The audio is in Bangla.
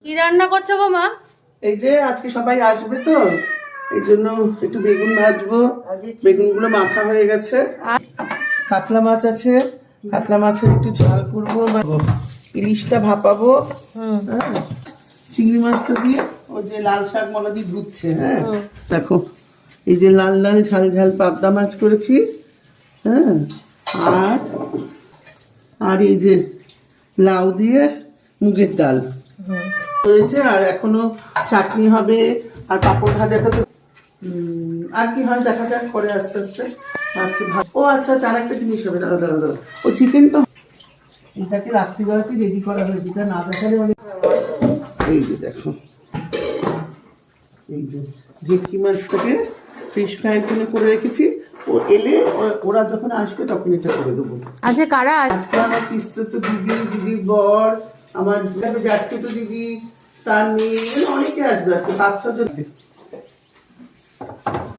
কি রান্না করছো গো মা? এই যে আজকে সবাই আসবে তো এই জন্য একটু বেগুন ভাজবো। বেগুনগুলো মাখা হয়ে গেছে। কাতলা মাছ আছে, কাতলা মাছের একটু ঝাল করবো, ইলিশটা ভাপাবো। হ্যাঁ, চিংড়ি মাছটা দিয়ে ওই যে লাল শাক মলা দিয়ে ধুচ্ছে। হ্যাঁ, দেখো এই যে লাল লাল ঝাল ঝাল পাবদা মাছ করেছি। হ্যাঁ, আর আর এই যে লাউ দিয়ে মুগের ডাল হয়েছে। আর এখনো চাটনি হবে, আর পাপড় ভাজাটা তো আর কি হয় দেখা যাক করে আস্তে আস্তে। আচ্ছা ও আচ্ছা, আর একটা জিনিস হবে, দাঁড়া দাঁড়া দাঁড়া, ও চিকেন তো এটাকে রাত্রিবেলাতে রেডি করা হয়েছে, এটা না দেখালে মানে। এই যে দেখো, এই যে ভেটকি মাছটাকে ফিশ ফ্রাই করে রেখেছি। ও এলে ওরা যখন আসবে তখন এটা করে দেবো। আজকে কারা আজকে আমার পিস্তো তো দিদি, দিদির বর, আমার যাচ্ছে তো দিদি, তার মেয়ে, অনেকে আসবে আজকে 5-6 জন।